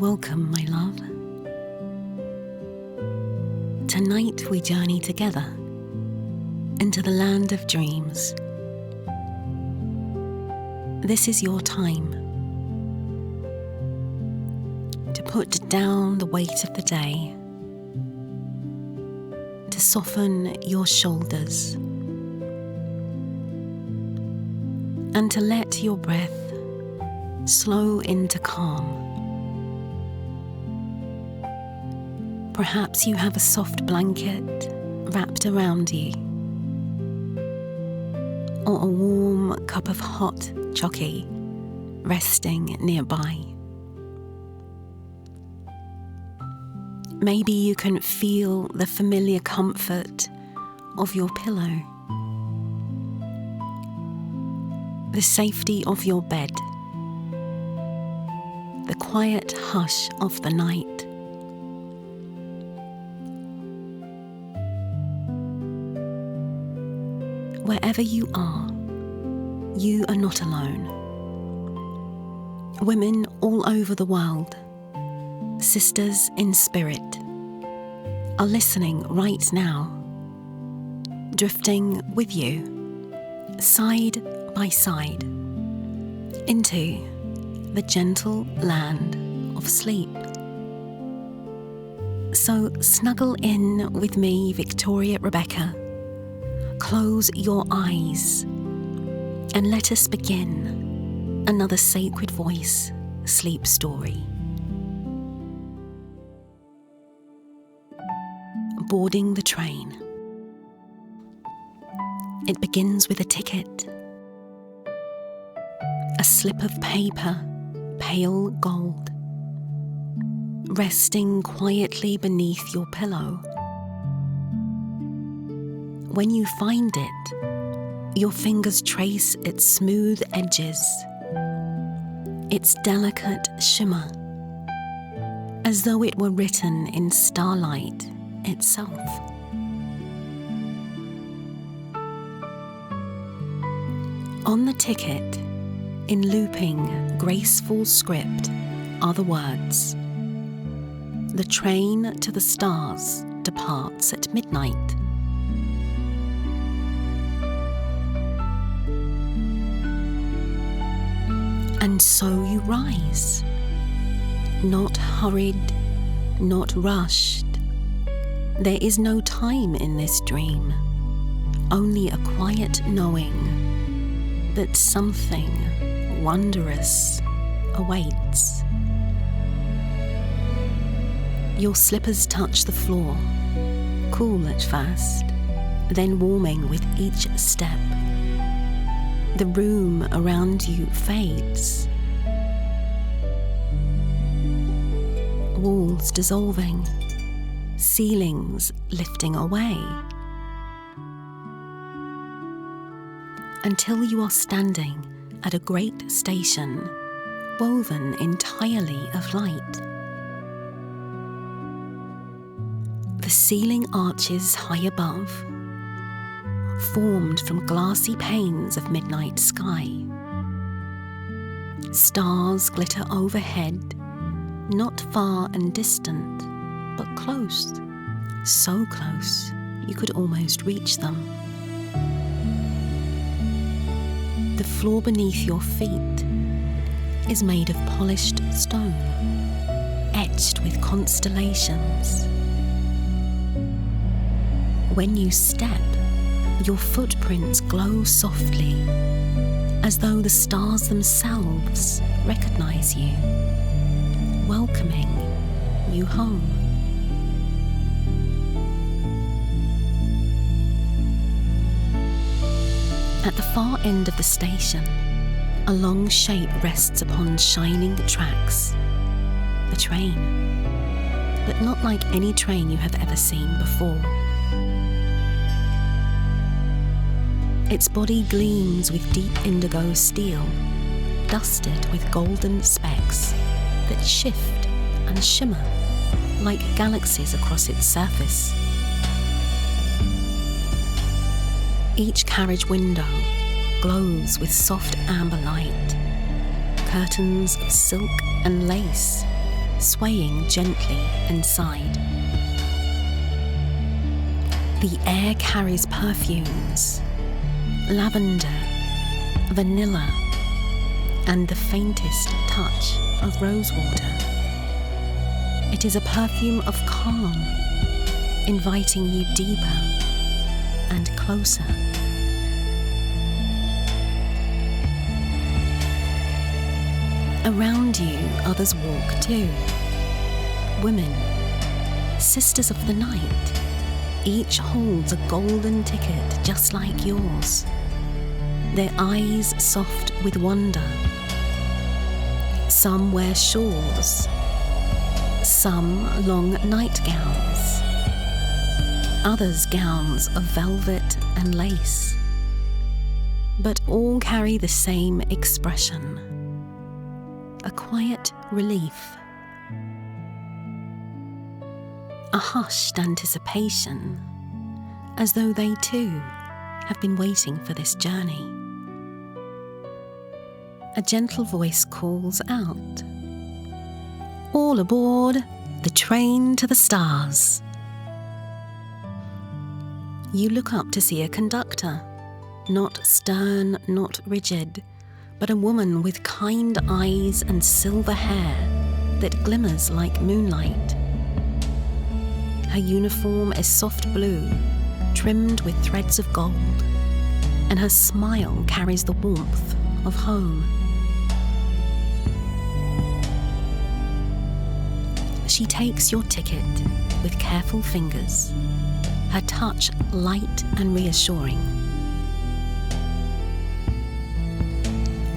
Welcome, my love. Tonight we journey together into the land of dreams. This is your time to put down the weight of the day, to soften your shoulders, and to let your breath slow into calm. Perhaps you have a soft blanket wrapped around you, or a warm cup of hot chocolate resting nearby. Maybe you can feel the familiar comfort of your pillow, the safety of your bed, the quiet hush of the night. Wherever you are not alone. Women all over the world, sisters in spirit, are listening right now, drifting with you, side by side, into the gentle land of sleep. So snuggle in with me, Victoria Rebecca. Close your eyes and let us begin another Sacred Voice sleep story. Boarding the train. It begins with a ticket, a slip of paper, pale gold, resting quietly beneath your pillow. When you find it, your fingers trace its smooth edges, its delicate shimmer, as though it were written in starlight itself. On the ticket, in looping, graceful script, are the words, "The train to the stars departs at midnight." And so you rise, not hurried, not rushed. There is no time in this dream, only a quiet knowing that something wondrous awaits. Your slippers touch the floor, cool at first, then warming with each step. The room around you fades, walls dissolving, ceilings lifting away, until you are standing at a great station woven entirely of light. The ceiling arches high above, formed from glassy panes of midnight sky. Stars glitter overhead, not far and distant, but close, so close you could almost reach them. The floor beneath your feet is made of polished stone, etched with constellations. When you step, your footprints glow softly, as though the stars themselves recognize you, welcoming you home. At the far end of the station, a long shape rests upon shining tracks. A train, but not like any train you have ever seen before. Its body gleams with deep indigo steel, dusted with golden specks that shift and shimmer like galaxies across its surface. Each carriage window glows with soft amber light, curtains of silk and lace swaying gently inside. The air carries perfumes, lavender, vanilla, and the faintest touch of rosewater. It is a perfume of calm, inviting you deeper and closer. Around you, others walk too. Women, sisters of the night, each holds a golden ticket just like yours, their eyes soft with wonder. Some wear shawls, some long nightgowns, others gowns of velvet and lace, but all carry the same expression, a quiet relief, a hushed anticipation, as though they too have been waiting for this journey. A gentle voice calls out, "All aboard the train to the stars." You look up to see a conductor, not stern, not rigid, but a woman with kind eyes and silver hair that glimmers like moonlight. Her uniform is soft blue, trimmed with threads of gold, and her smile carries the warmth of home. She takes your ticket with careful fingers, her touch light and reassuring.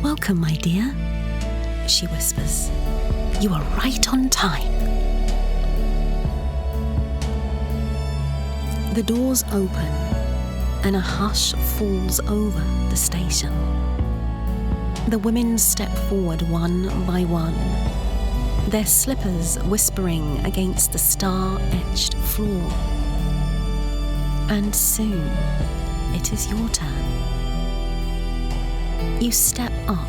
"Welcome, my dear," she whispers. "You are right on time." The doors open and a hush falls over the station. The women step forward one by one, their slippers whispering against the star-etched floor. And soon, it is your turn. You step up,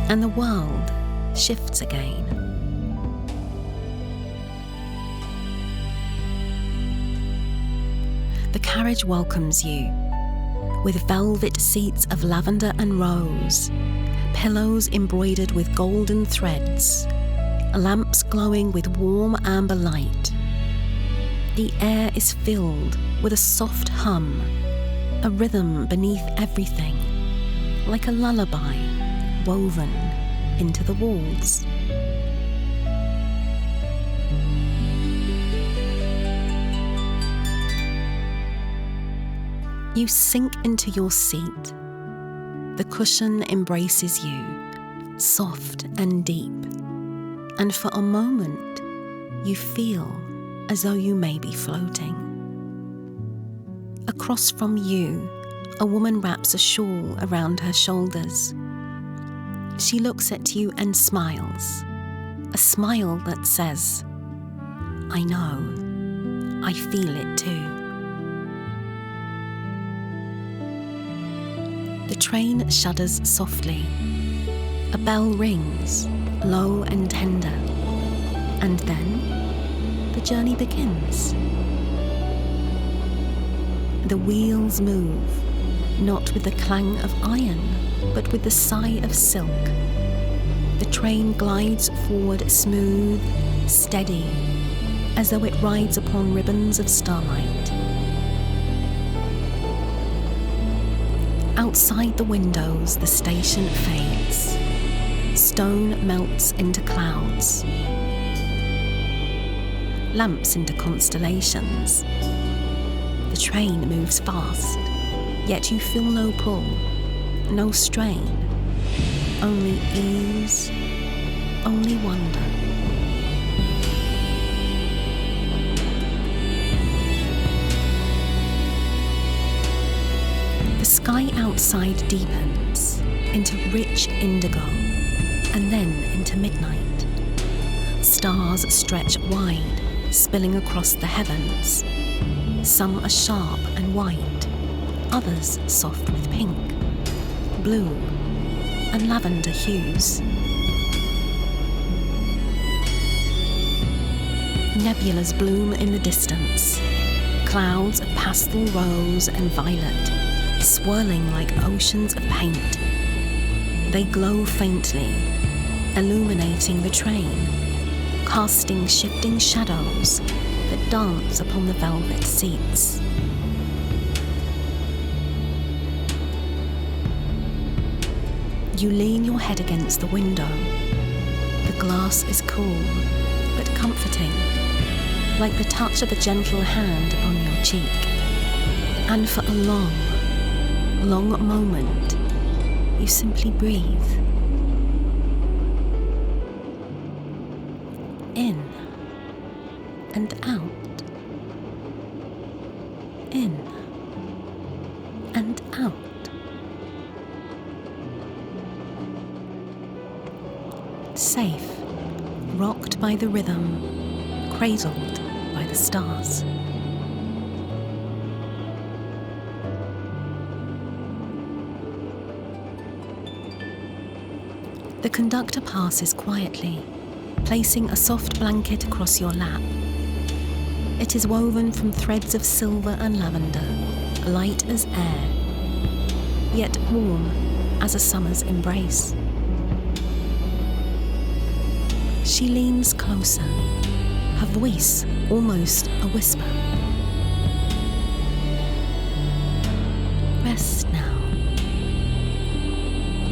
and the world shifts again. The carriage welcomes you, with velvet seats of lavender and rose, pillows embroidered with golden threads, lamps glowing with warm amber light. The air is filled with a soft hum, a rhythm beneath everything, like a lullaby woven into the walls. You sink into your seat. The cushion embraces you, soft and deep, and for a moment you feel as though you may be floating. Across from you, a woman wraps a shawl around her shoulders. She looks at you and smiles, a smile that says, "I know, I feel it too." The train shudders softly. A bell rings, low and tender, and then the journey begins. The wheels move, not with the clang of iron, but with the sigh of silk. The train glides forward smooth, steady, as though it rides upon ribbons of starlight. Outside the windows, the station fades. Stone melts into clouds. Lamps into constellations. The train moves fast, yet you feel no pull, no strain, only ease, only wonder. The sky outside deepens into rich indigo and then into midnight. Stars stretch wide, spilling across the heavens. Some are sharp and white, others soft with pink, blue, and lavender hues. nebulas bloom in the distance, clouds of pastel rose and violet, swirling like oceans of paint. They glow faintly, illuminating the train, casting shifting shadows that dance upon the velvet seats. You lean your head against the window. The glass is cool, but comforting, like the touch of a gentle hand upon your cheek. And for a long, long moment, you simply breathe. In and out. In and out. Safe, rocked by the rhythm, cradled by the stars. The conductor passes quietly, placing a soft blanket across your lap. It is woven from threads of silver and lavender, light as air, yet warm as a summer's embrace. She leans closer, her voice almost a whisper. Rest now.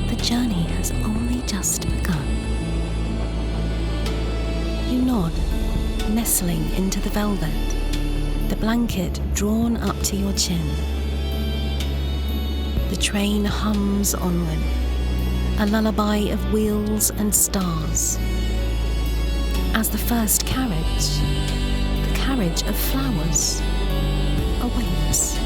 The journey has only just begun. You nod, nestling into the velvet, the blanket drawn up to your chin. The train hums onward, a lullaby of wheels and stars. As the first carriage, the carriage of flowers, awaits.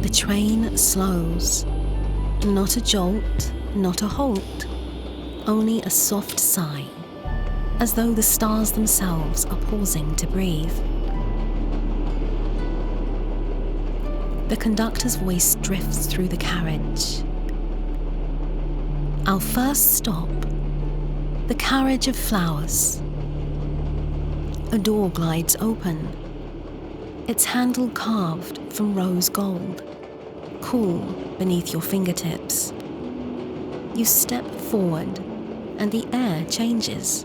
The train slows, not a jolt, not a halt, only a soft sigh, as though the stars themselves are pausing to breathe. The conductor's voice drifts through the carriage. Our first stop, the carriage of flowers. A door glides open, its handle carved from rose gold, cool beneath your fingertips. You step forward, and the air changes.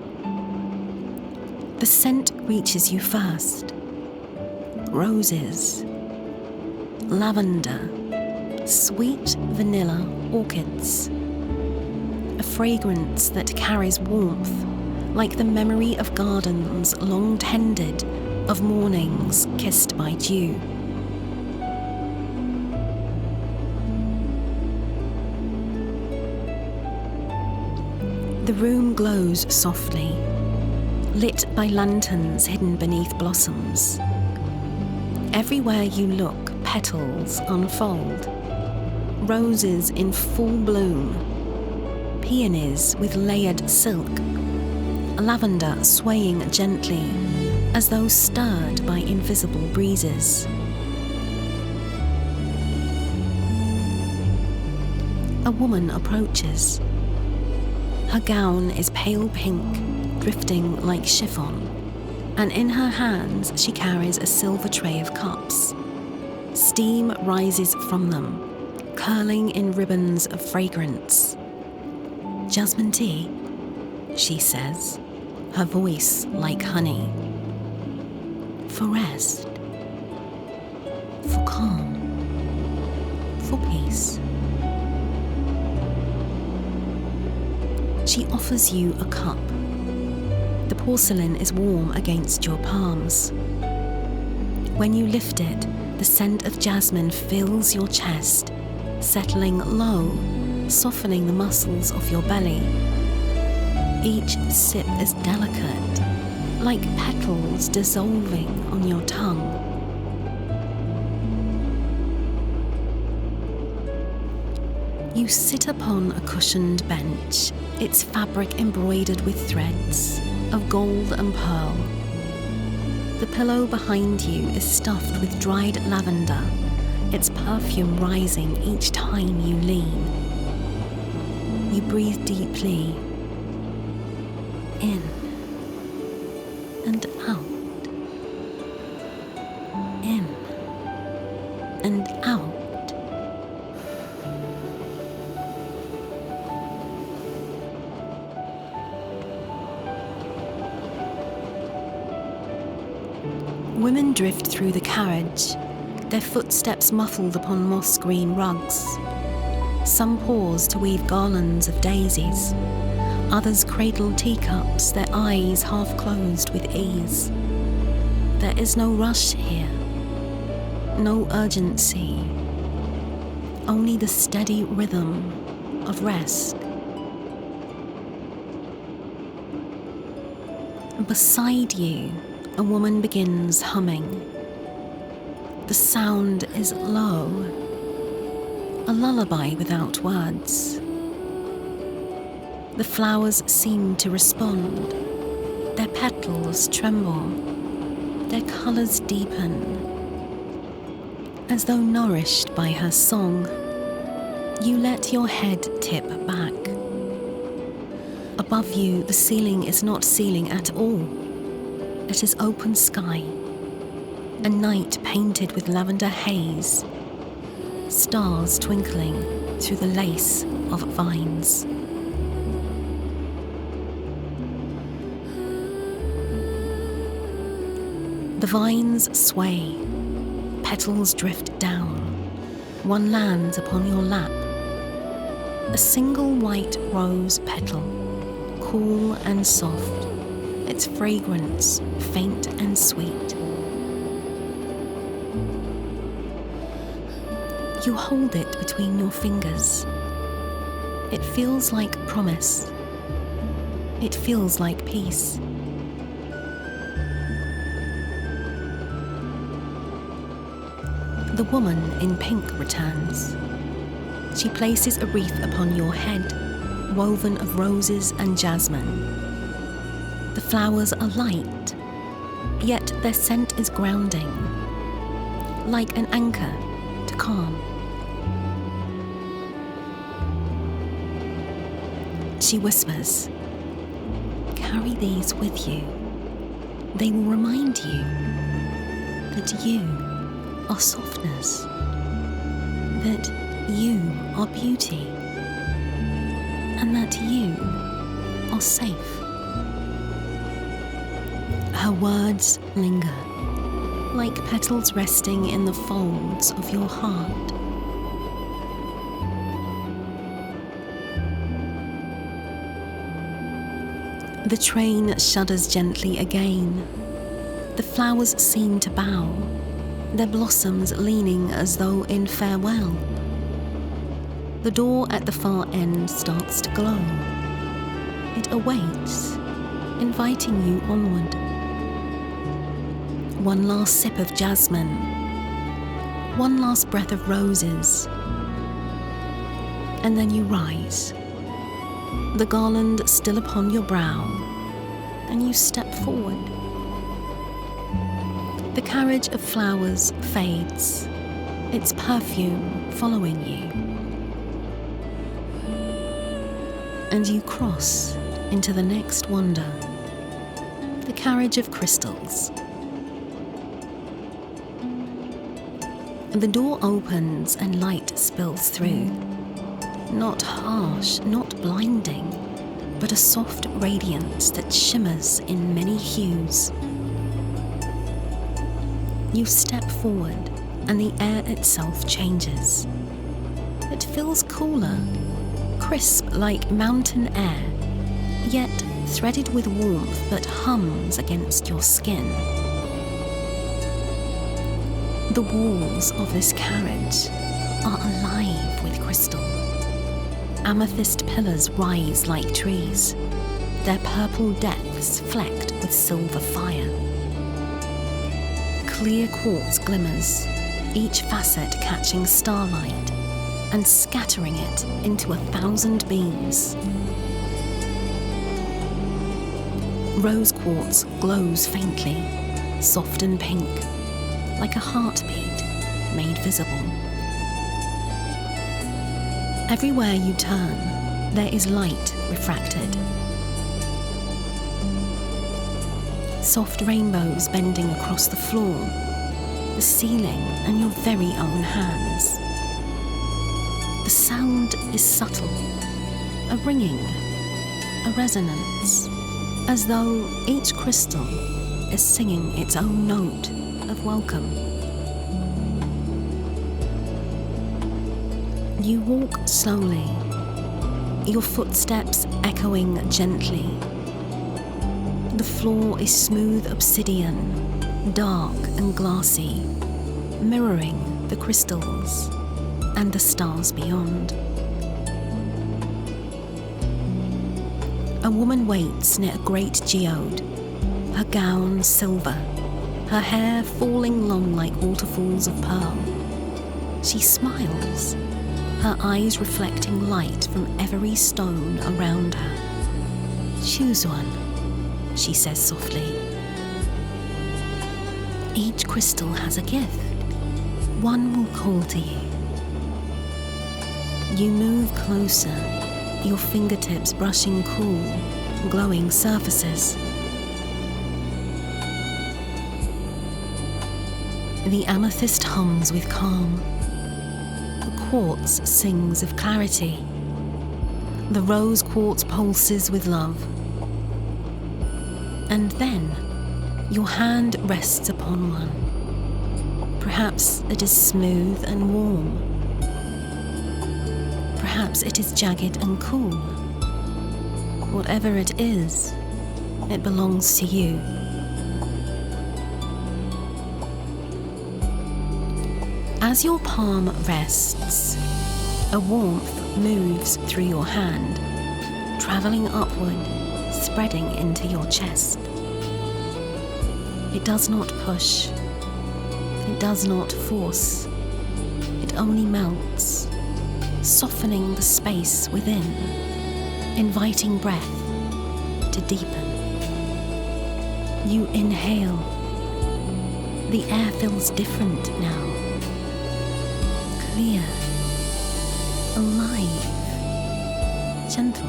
The scent reaches you first. Roses, lavender, sweet vanilla orchids. A fragrance that carries warmth, like the memory of gardens long tended, of mornings kissed by dew. The room glows softly, lit by lanterns hidden beneath blossoms. Everywhere you look, petals unfold, roses in full bloom, peonies with layered silk, lavender swaying gently as though stirred by invisible breezes. A woman approaches. Her gown is pale pink, drifting like chiffon, and in her hands she carries a silver tray of cups. Steam rises from them, curling in ribbons of fragrance. Jasmine tea, she says, her voice like honey. For rest, for calm, for peace. She offers you a cup. The porcelain is warm against your palms. When you lift it, the scent of jasmine fills your chest, settling low, softening the muscles of your belly. Each sip is delicate, like petals dissolving on your tongue. You sit upon a cushioned bench, its fabric embroidered with threads of gold and pearl. The pillow behind you is stuffed with dried lavender, its perfume rising each time you lean. You breathe deeply, in and out, in and out. Women drift through the carriage, their footsteps muffled upon moss-green rugs. Some pause to weave garlands of daisies. Others cradle teacups, their eyes half closed with ease. There is no rush here, no urgency, only the steady rhythm of rest. Beside you, a woman begins humming. The sound is low, a lullaby without words. The flowers seem to respond. Their petals tremble, their colours deepen. As though nourished by her song, you let your head tip back. Above you, the ceiling is not ceiling at all. It is open sky, a night painted with lavender haze, stars twinkling through the lace of vines. The vines sway, petals drift down, one lands upon your lap. A single white rose petal, cool and soft, its fragrance faint and sweet. You hold it between your fingers. It feels like promise. It feels like peace. The woman in pink returns. She places a wreath upon your head, woven of roses and jasmine. The flowers are light, yet their scent is grounding, like an anchor to calm. She whispers, "Carry these with you. They will remind you that you are softness, that you are beauty, and that you are safe." Her words linger, like petals resting in the folds of your heart. The train shudders gently again. The flowers seem to bow, their blossoms leaning as though in farewell. The door at the far end starts to glow. It awaits, inviting you onward. One last sip of jasmine, one last breath of roses, and then you rise, the garland still upon your brow, and you step forward. The carriage of flowers fades, its perfume following you. And you cross into the next wonder, the carriage of crystals. The door opens and light spills through. Not harsh, not blinding, but a soft radiance that shimmers in many hues. You step forward and the air itself changes. It feels cooler, crisp like mountain air, yet threaded with warmth that hums against your skin. The walls of this carriage are alive with crystal. Amethyst pillars rise like trees, their purple depths flecked with silver fire. Clear quartz glimmers, each facet catching starlight and scattering it into 1,000 beams. Rose quartz glows faintly, soft and pink, like a heartbeat made visible. Everywhere you turn, there is light refracted. Soft rainbows bending across the floor, the ceiling, and your very own hands. The sound is subtle, a ringing, a resonance, as though each crystal is singing its own note of welcome. You walk slowly, your footsteps echoing gently. The floor is smooth obsidian, dark and glassy, mirroring the crystals and the stars beyond. A woman waits near a great geode, her gown silver, her hair falling long like waterfalls of pearl. She smiles, her eyes reflecting light from every stone around her. "Choose one," she says softly. Each crystal has a gift. One will call to you. You move closer, your fingertips brushing cool, glowing surfaces. The amethyst hums with calm. The quartz sings of clarity. The rose quartz pulses with love. And then, your hand rests upon one. Perhaps it is smooth and warm. Perhaps it is jagged and cool. Whatever it is, it belongs to you. As your palm rests, a warmth moves through your hand, traveling upward, spreading into your chest. It does not push. It does not force. It only melts, softening the space within, inviting breath to deepen. You inhale. The air feels different now. Clear, alive, gentle.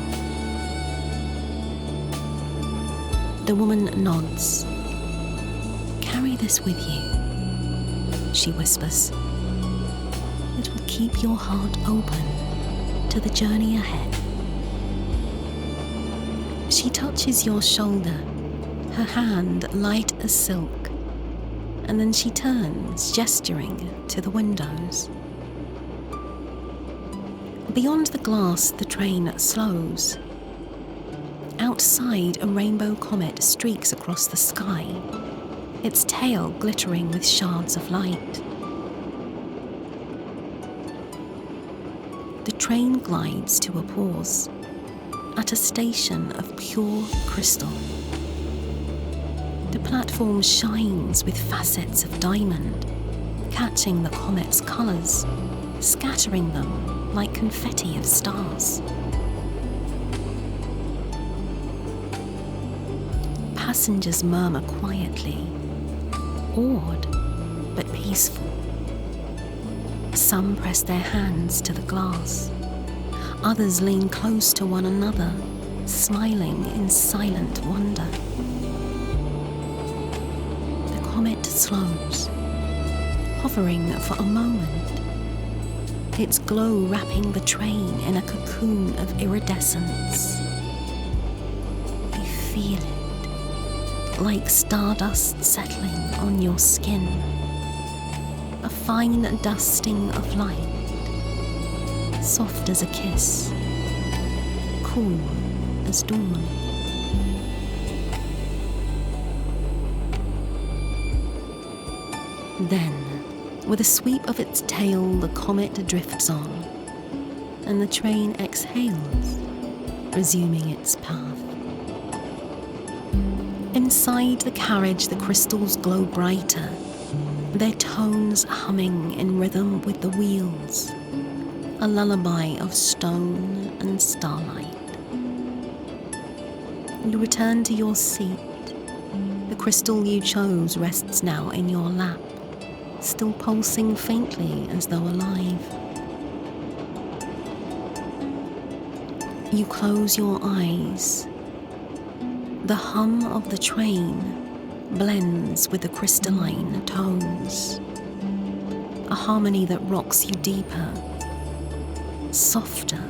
The woman nods. "Carry this with you," she whispers. "It will keep your heart open to the journey ahead." She touches your shoulder, her hand light as silk, and then she turns, gesturing to the windows. Beyond the glass, the train slows. Outside, a rainbow comet streaks across the sky, its tail glittering with shards of light. The train glides to a pause at a station of pure crystal. The platform shines with facets of diamond, catching the comet's colors, scattering them like confetti of stars. Passengers murmur quietly, awed but peaceful. Some press their hands to the glass. Others lean close to one another, smiling in silent wonder. The comet slows, hovering for a moment, its glow wrapping the train in a cocoon of iridescence. You feel it, like stardust settling on your skin, a fine dusting of light, soft as a kiss, cool as dawn. Then, with a sweep of its tail, the comet drifts on, and the train exhales, resuming its path. Inside the carriage, the crystals glow brighter, their tones humming in rhythm with the wheels, a lullaby of stone and starlight. You return to your seat. The crystal you chose rests now in your lap, still pulsing faintly as though alive. You close your eyes. The hum of the train blends with the crystalline tones, a harmony that rocks you deeper, softer,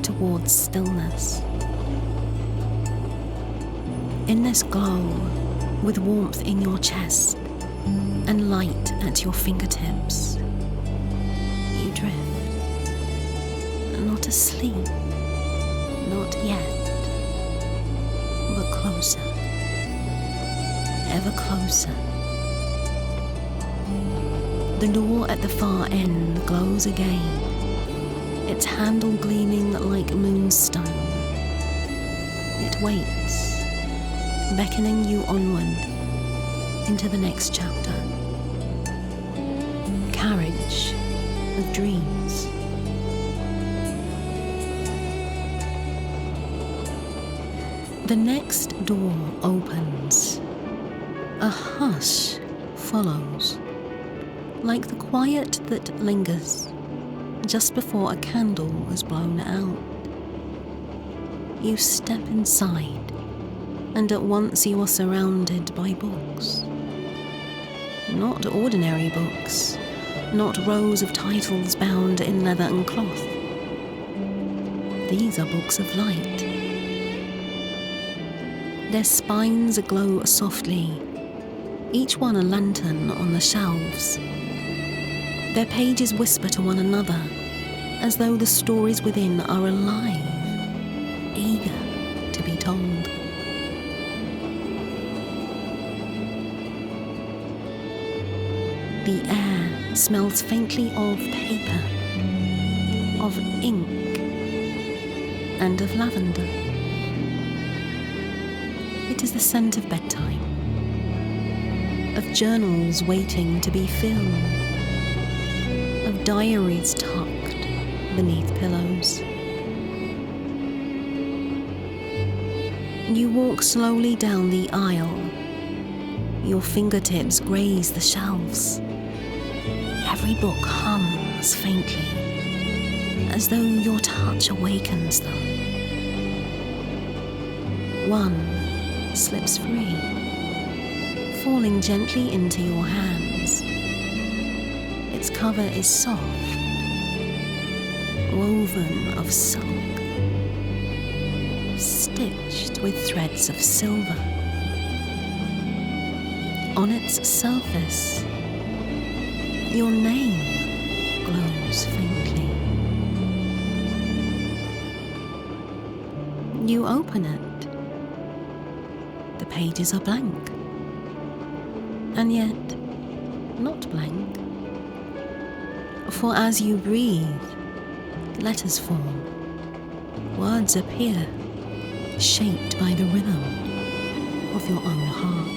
towards stillness. In this glow, with warmth in your chest and light at your fingertips, you drift, not asleep, not yet, but closer, ever closer. The door at the far end glows again, its handle gleaming like moonstone. It waits, beckoning you onward into the next chapter. Carriage of dreams. The next door opens. A hush follows, like the quiet that lingers just before a candle is blown out. You step inside, and at once you are surrounded by books. Not ordinary books, not rows of titles bound in leather and cloth. These are books of light. Their spines glow softly, each one a lantern on the shelves. Their pages whisper to one another, as though the stories within are alive, eager to be told. The air smells faintly of paper, of ink, and of lavender. It is the scent of bedtime, of journals waiting to be filled, of diaries tucked beneath pillows. You walk slowly down the aisle. Your fingertips graze the shelves. Every book hums faintly, as though your touch awakens them. One slips free, falling gently into your hands. Its cover is soft, woven of silk, stitched with threads of silver. On its surface, your name glows faintly. You open it. The pages are blank, and yet not blank. For as you breathe, letters form, words appear, shaped by the rhythm of your own heart.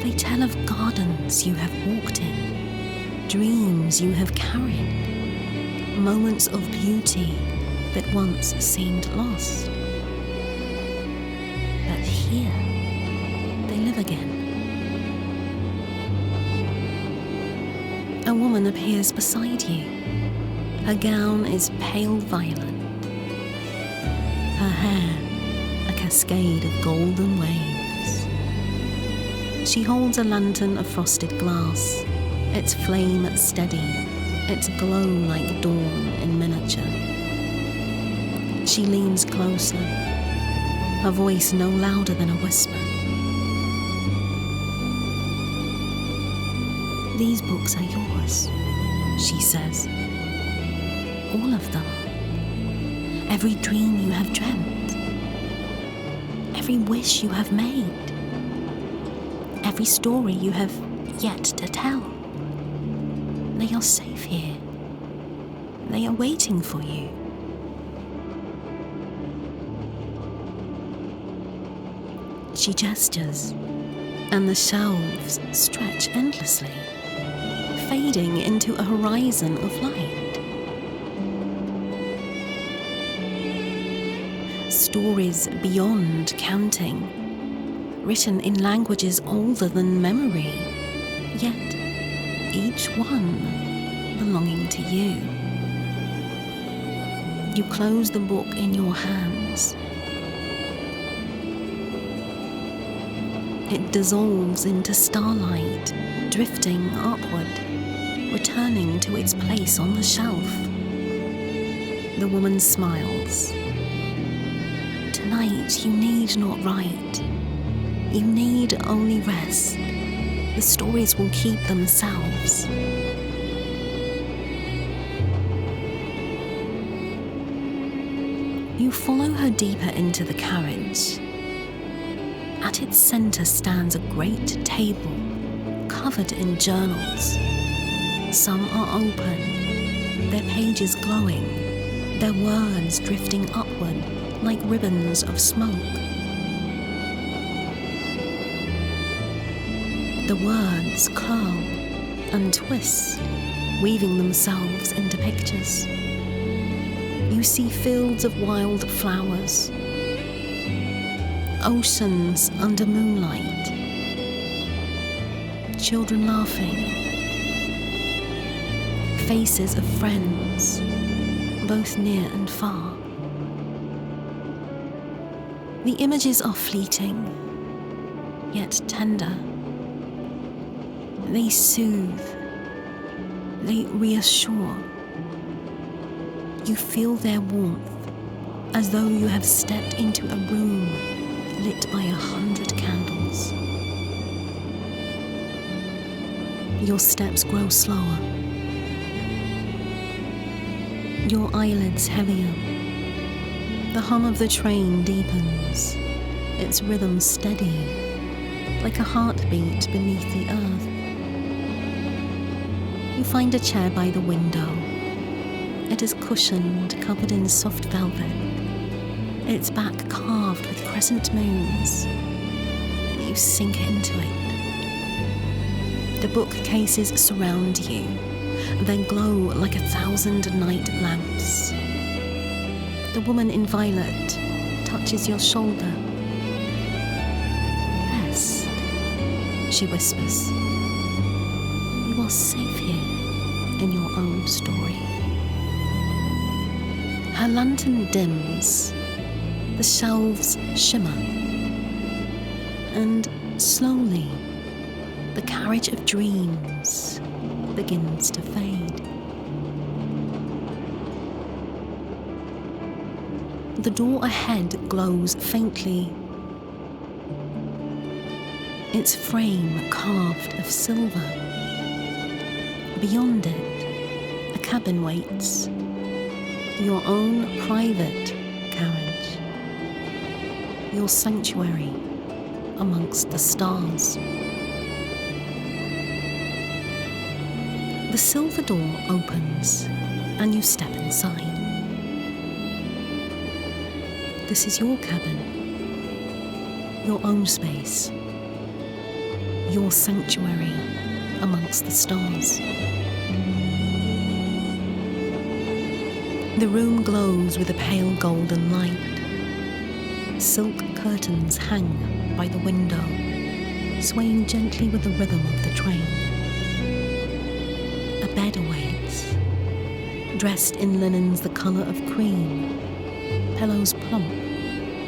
They tell of gardens you have walked in, dreams you have carried, moments of beauty that once seemed lost. But here, they live again. A woman appears beside you. Her gown is pale violet. Her hair, a cascade of golden waves. She holds a lantern of frosted glass, its flame steady, its glow like dawn in miniature. She leans closer, her voice no louder than a whisper. These books are yours, she says. All of them. Every dream you have dreamt. Every wish you have made. Every story you have yet to tell. They are safe here. They are waiting for you. She gestures, and the shelves stretch endlessly, fading into a horizon of light. Stories beyond counting, written in languages older than memory, yet each one belonging to you. You close the book in your hands. It dissolves into starlight, drifting upward, returning to its place on the shelf. The woman smiles. Tonight you need not write. You need only rest. The stories will keep themselves. You follow her deeper into the carriage. At its center stands a great table covered in journals. Some are open, their pages glowing, their words drifting upward like ribbons of smoke. The words curl and twist, weaving themselves into pictures. You see fields of wild flowers, oceans under moonlight, children laughing, faces of friends, both near and far. The images are fleeting, yet tender. They soothe, they reassure. You feel their warmth as though you have stepped into a room lit by 100 candles. Your steps grow slower, your eyelids heavier. The hum of the train deepens, its rhythm steady, like a heartbeat beneath the earth. You find a chair by the window. It is cushioned, covered in soft velvet, its back carved with crescent moons. You sink into it. The bookcases surround you. They glow like 1,000 night lamps. The woman in violet touches your shoulder. Rest, she whispers. You are safe here in your own story. Her lantern dims, the shelves shimmer, and slowly the carriage of dreams begins to fade. The door ahead glows faintly, its frame carved of silver. Beyond it, a cabin waits, your own private carriage, your sanctuary amongst the stars. The silver door opens and you step inside. This is your cabin, your own space, your sanctuary amongst the stars. The room glows with a pale golden light. Silk curtains hang by the window, swaying gently with the rhythm of the train. A bed awaits, dressed in linens the colour of cream, pillows plump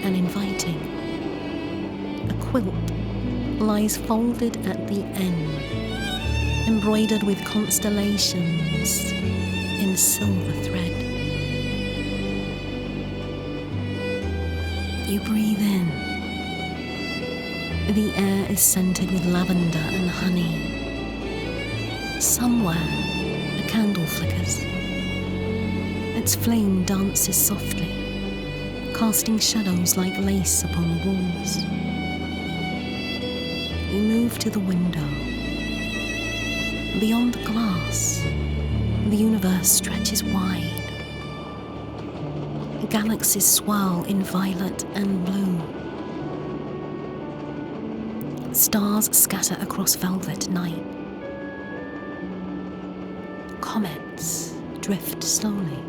and inviting. A quilt lies folded at the end, embroidered with constellations in silver thread. You breathe in. The air is scented with lavender and honey. Somewhere, a candle flickers. Its flame dances softly, casting shadows like lace upon the walls. You move to the window. Beyond the glass, the universe stretches wide. Galaxies swirl in violet and blue. Stars scatter across velvet night. Comets drift slowly,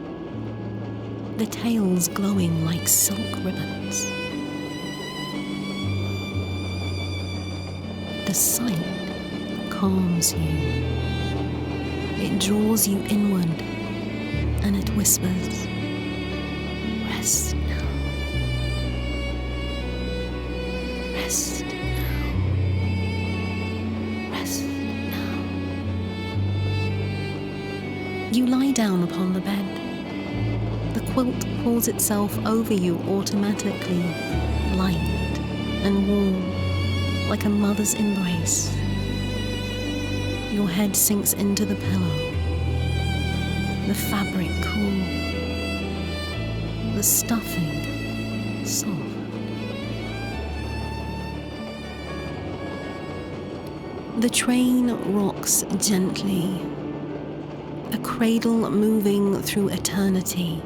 their tails glowing like silk ribbons. The sight calms you. It draws you inward, and it whispers, "Rest now. Rest now. Rest now." You lie down upon the bed. The quilt pulls itself over you automatically, light and warm, like a mother's embrace. Your head sinks into the pillow, the fabric cool, the stuffing soft. The train rocks gently, a cradle moving through eternity.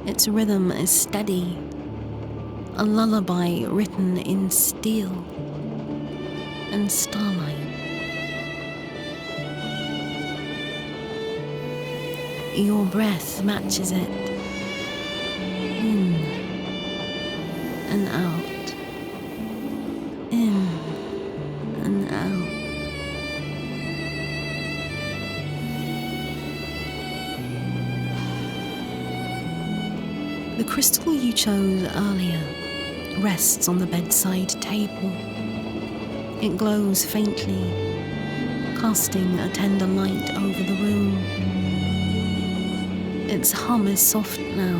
Its rhythm is steady, a lullaby written in steel and starlight. Your breath matches it, in and out, in and out. The crystal you chose earlier rests on the bedside table. It glows faintly, casting a tender light over the room. Its hum is soft now,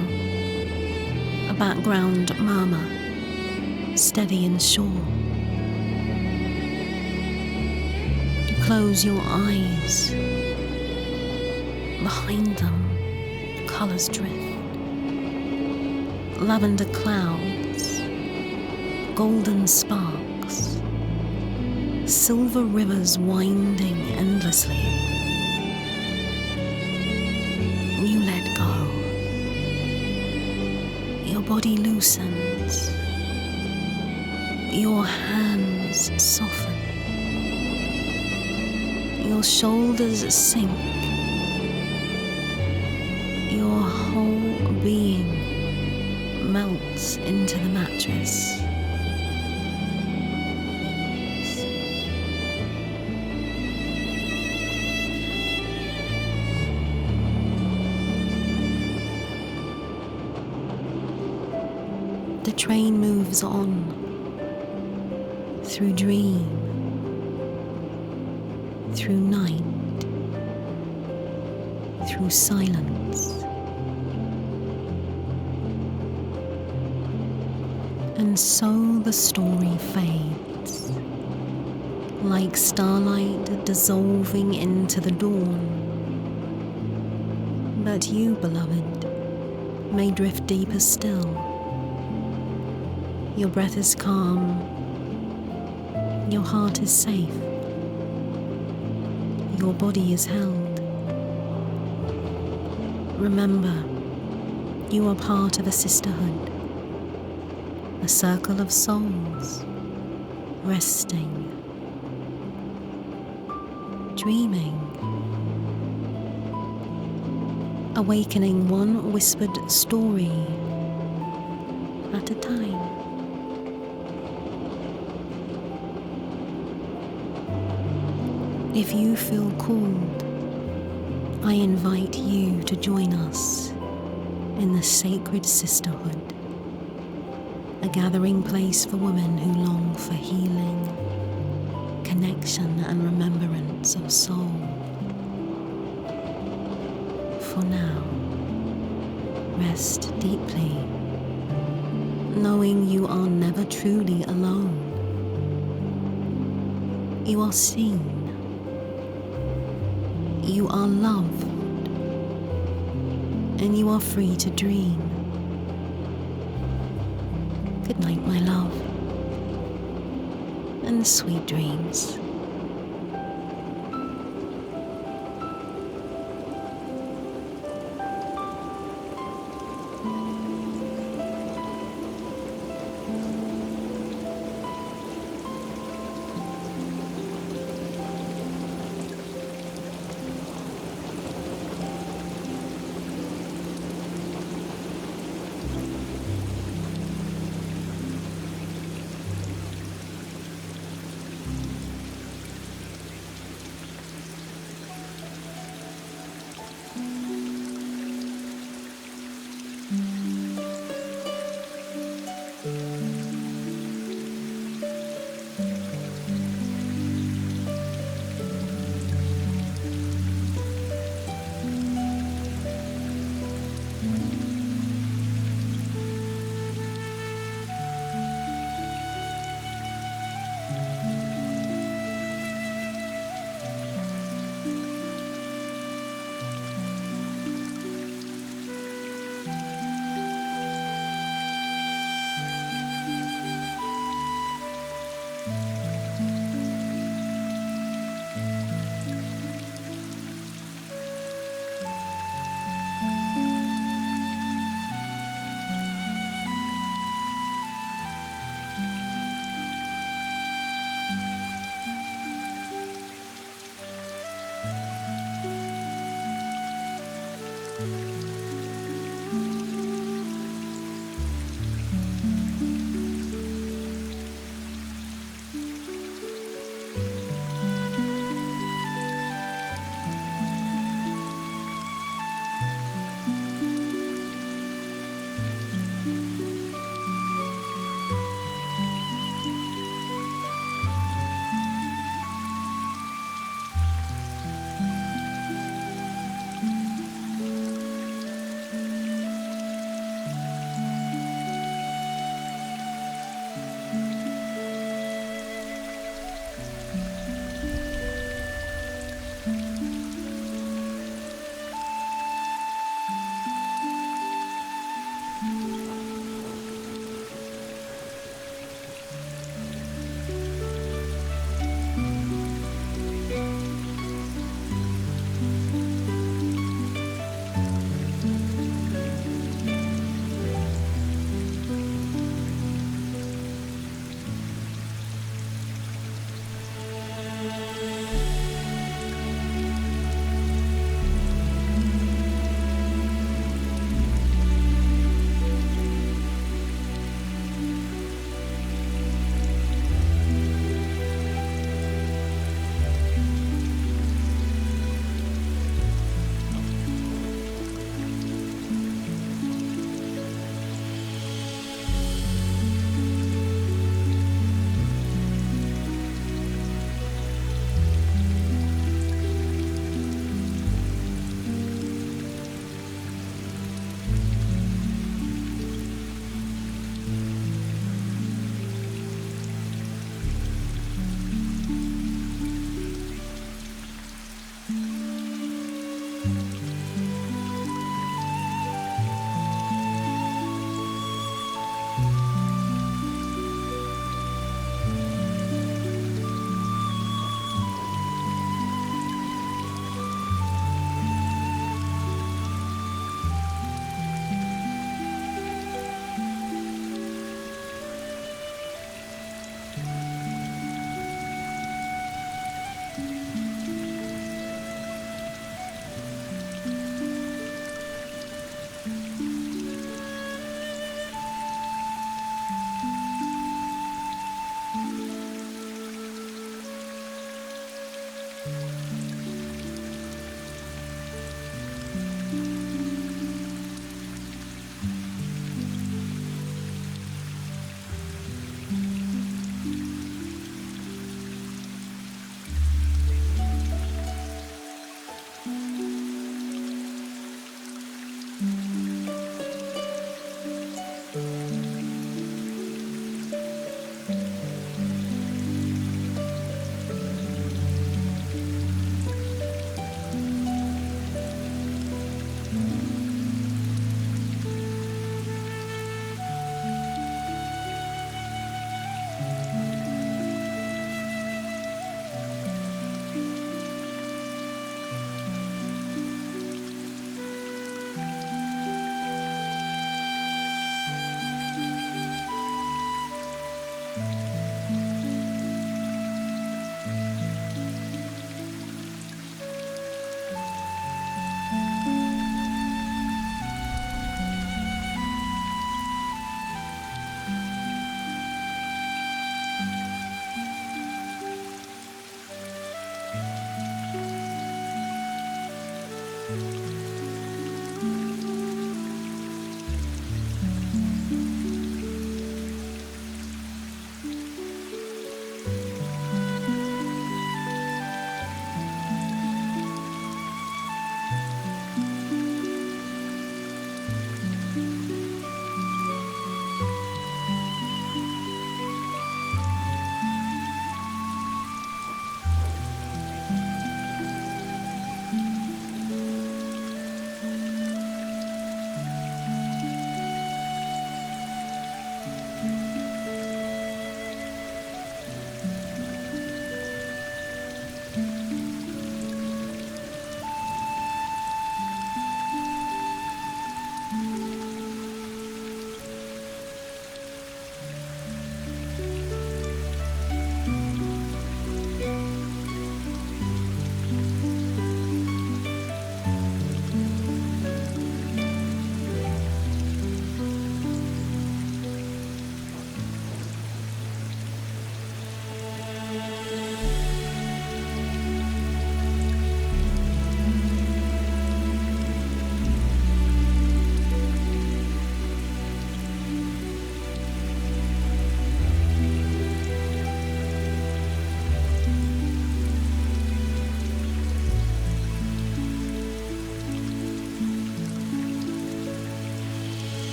a background murmur, steady and sure. You close your eyes. Behind them, colours drift. Lavender clouds, golden sparks, silver rivers winding endlessly. You let go. Your body loosens. Your hands soften. Your shoulders sink. Your whole being melts into the mattress. The train moves on through dream, through night, through silence. And so the story fades, like starlight dissolving into the dawn. But you, beloved, may drift deeper still. Your breath is calm, your heart is safe, your body is held. Remember, you are part of a sisterhood, a circle of souls, resting, dreaming, awakening one whispered story at a time. If you feel called, I invite you to join us in the sacred sisterhood, a gathering place for women who long for healing, connection and remembrance of soul. For now, rest deeply, knowing you are never truly alone. You are seen. You are loved, and you are free to dream. Good night, my love, and sweet dreams.